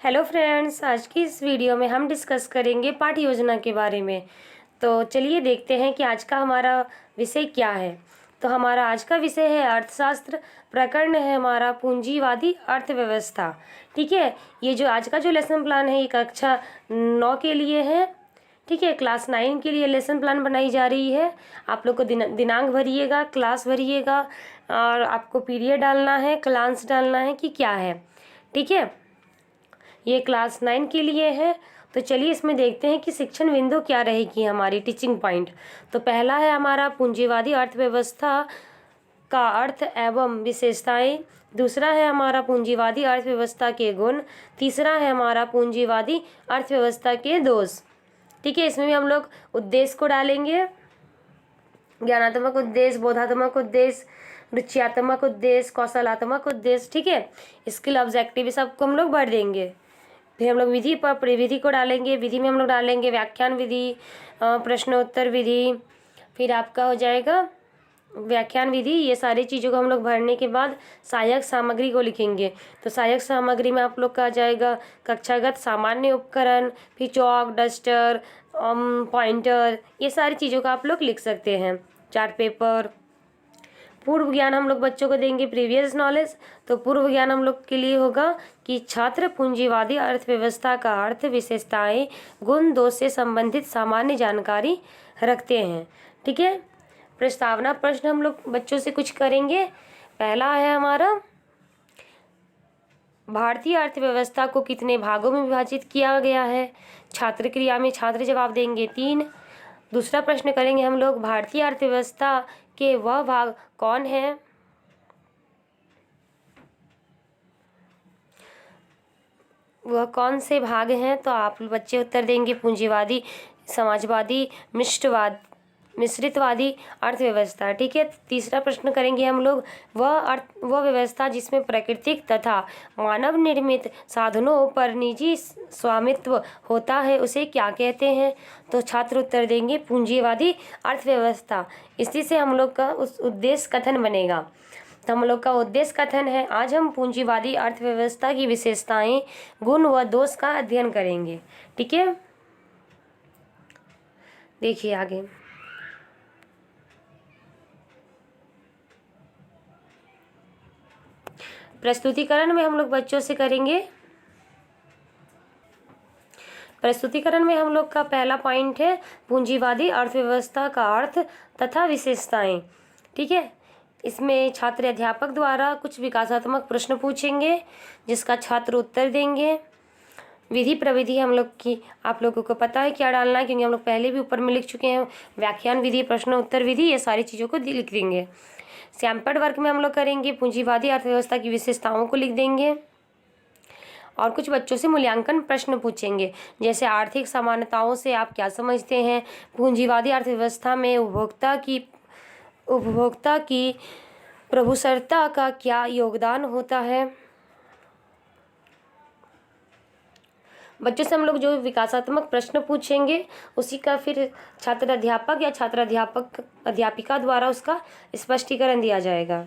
Hello friends, आज की इस वीडियो में हम डिस्कस करेंगे पाठ्य योजना के बारे में। तो चलिए देखते हैं कि आज का हमारा विषय क्या है। तो हमारा आज का विषय है अर्थशास्त्र। प्रकरण है हमारा पूंजीवादी अर्थव्यवस्था। ठीक है, ये जो आज का जो लेसन प्लान है ये कक्षा 9 के लिए है। ठीक है, क्लास 9 के लिए लेसन प्लान बनाई जा रही है। आप लोग को दिनांक भरिएगा, क्लास भरिएगा और आपको पीरियड डालना है, क्लास डालना है कि क्या है। ठीक है, ये क्लास 9 के लिए है। तो चलिए इसमें देखते हैं कि शिक्षण बिंदु क्या रहेगी हमारी टीचिंग पॉइंट। तो पहला है हमारा पूंजीवादी अर्थव्यवस्था का अर्थ एवं विशेषताएं। दूसरा है हमारा पूंजीवादी अर्थव्यवस्था के गुण। तीसरा है हमारा पूंजीवादी अर्थव्यवस्था के दोष। ठीक है, इसमें भी हम लोग उद्देश्य को डालेंगे, ज्ञानात्मक उद्देश्य, बोधात्मक उद्देश्य, रुचियात्मक उद्देश्य, कौशलात्मक उद्देश्य। ठीक है, स्किल ऑब्जेक्टिव सबको हम लोग भर देंगे। फिर हम लोग विधि पर विधि को डालेंगे। विधि में हम लोग डालेंगे व्याख्यान विधि, प्रश्नोत्तर विधि, फिर आपका हो जाएगा व्याख्यान विधि। ये सारी चीज़ों को हम लोग भरने के बाद सहायक सामग्री को लिखेंगे। तो सहायक सामग्री में आप लोग का आ जाएगा कक्षागत सामान्य उपकरण, फिर चौक, डस्टर, पॉइंटर, ये सारी चीज़ों का आप लोग लिख सकते हैं। Chart paper. पूर्व ज्ञान हम लोग बच्चों को देंगे, प्रीवियस नॉलेज। तो पूर्व ज्ञान हम लोग के लिए होगा कि छात्र पूंजीवादी अर्थव्यवस्था का अर्थ, विशेषताएं, गुण, दोष से संबंधित सामान्य जानकारी रखते हैं। ठीक है, प्रस्तावना प्रश्न हम लोग बच्चों से कुछ करेंगे। पहला है हमारा भारतीय अर्थव्यवस्था को कितने भागों में विभाजित किया गया है। छात्र क्रिया में छात्र जवाब देंगे 3। दूसरा प्रश्न करेंगे हम लोग भारतीय अर्थव्यवस्था के वह भाग कौन है। वह कौन से भाग हैं। तो आप बच्चे उत्तर देंगे पूंजीवादी, समाजवादी, मिश्रितवादी अर्थव्यवस्था। ठीक है, तीसरा प्रश्न करेंगे हम लोग वह व्यवस्था जिसमें प्राकृतिक तथा मानव निर्मित साधनों पर निजी स्वामित्व होता है उसे क्या कहते हैं। तो छात्र उत्तर देंगे पूंजीवादी अर्थव्यवस्था। इसी से हम लोग का उस उद्देश्य कथन बनेगा। तो हम लोग का उद्देश्य कथन है आज हम पूंजीवादी अर्थव्यवस्था की विशेषताएं, गुण व दोष का अध्ययन करेंगे। ठीक है, देखिए आगे। प्रस्तुतिकरण में हम लोग बच्चों से करेंगे। प्रस्तुतिकरण में हम लोग का पहला पॉइंट है पूंजीवादी अर्थव्यवस्था का अर्थ तथा विशेषताएं। ठीक है, इसमें छात्र अध्यापक द्वारा कुछ विकासात्मक प्रश्न पूछेंगे जिसका छात्र उत्तर देंगे। विधि प्रविधि हम लोग की आप लोगों को पता है क्या डालना है, क्योंकि हम लोग पहले भी ऊपर में लिख चुके हैं। व्याख्यान विधि, प्रश्न उत्तर विधि, ये सारी चीज़ों को लिख देंगे। सैंपल वर्क में हम लोग करेंगे पूंजीवादी अर्थव्यवस्था की विशेषताओं को लिख देंगे और कुछ बच्चों से मूल्यांकन प्रश्न पूछेंगे, जैसे आर्थिक समानताओं से आप क्या समझते हैं, पूंजीवादी अर्थव्यवस्था में उपभोक्ता की प्रभुसत्ता का क्या योगदान होता है। बच्चों से हम लोग जो विकासात्मक प्रश्न पूछेंगे उसी का फिर छात्र अध्यापक या अध्यापिका द्वारा उसका स्पष्टीकरण दिया जाएगा।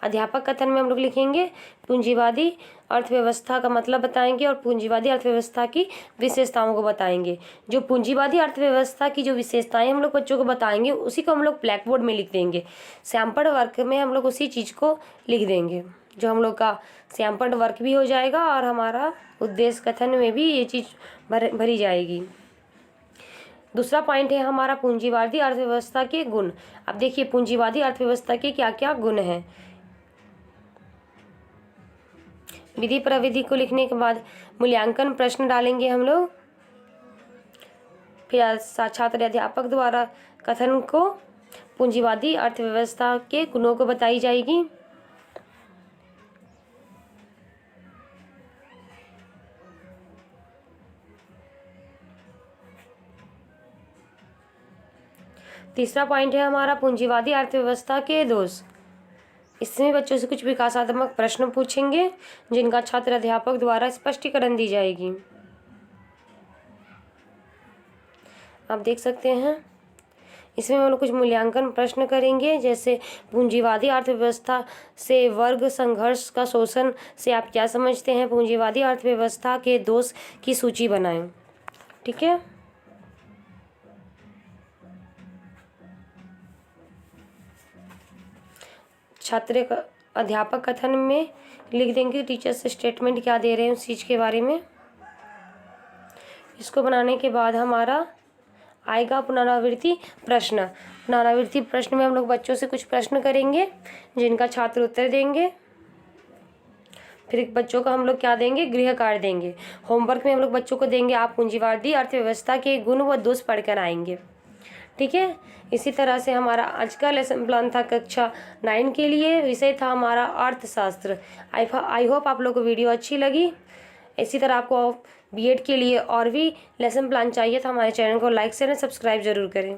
अध्यापक कथन में हम लोग लिखेंगे पूंजीवादी अर्थव्यवस्था का मतलब बताएंगे और पूंजीवादी अर्थव्यवस्था की विशेषताओं को बताएंगे। जो पूंजीवादी अर्थव्यवस्था की जो विशेषताएं हम लोग बच्चों को बताएंगे उसी को हम लोग ब्लैक बोर्ड में लिख देंगे। सैंपल वर्क में हम लोग उसी चीज़ को लिख देंगे, जो हम लोग का सैंपल वर्क भी हो जाएगा और हमारा उद्देश्य कथन में भी ये चीज़ भरी जाएगी। दूसरा पॉइंट है हमारा पूंजीवादी अर्थव्यवस्था के गुण। अब देखिए पूंजीवादी अर्थव्यवस्था के क्या क्या गुण हैं। विधि प्रविधि को लिखने के बाद मूल्यांकन प्रश्न डालेंगे हम लोग। फिर छात्र अध्यापक द्वारा कथन को पूंजीवादी अर्थव्यवस्था के गुणों को बताई जाएगी। तीसरा पॉइंट है हमारा पूंजीवादी अर्थव्यवस्था के दोष। इसमें बच्चों से कुछ विकासात्मक प्रश्न पूछेंगे जिनका छात्र अध्यापक द्वारा स्पष्टीकरण दी जाएगी। आप देख सकते हैं इसमें हम लोग कुछ मूल्यांकन प्रश्न करेंगे, जैसे पूंजीवादी अर्थव्यवस्था से वर्ग संघर्ष का शोषण से आप क्या समझते हैं। पूंजीवादी अर्थव्यवस्था के दोष की सूची बनाएं। ठीक है। छात्र अध्यापक कथन में लिख देंगे टीचर्स स्टेटमेंट क्या दे रहे हैं उस चीज़ के बारे में। इसको बनाने के बाद हमारा आएगा पुनरावृत्ति प्रश्न। पुनरावृत्ति प्रश्न में हम लोग बच्चों से कुछ प्रश्न करेंगे जिनका छात्र उत्तर देंगे। फिर बच्चों को हम लोग क्या देंगे, गृह कार्य देंगे। होमवर्क में हम लोग बच्चों को देंगे आप पूंजीवादी अर्थव्यवस्था के गुण व दोष पढ़कर आएंगे। ठीक है। इसी तरह से हमारा आज का लेसन प्लान था कक्षा 9 के लिए। विषय था हमारा अर्थशास्त्र। आई होप आप लोग को वीडियो अच्छी लगी। इसी तरह आपको बीएड के लिए और भी लेसन प्लान चाहिए तो हमारे चैनल को लाइक शेयर एंड सब्सक्राइब जरूर करें।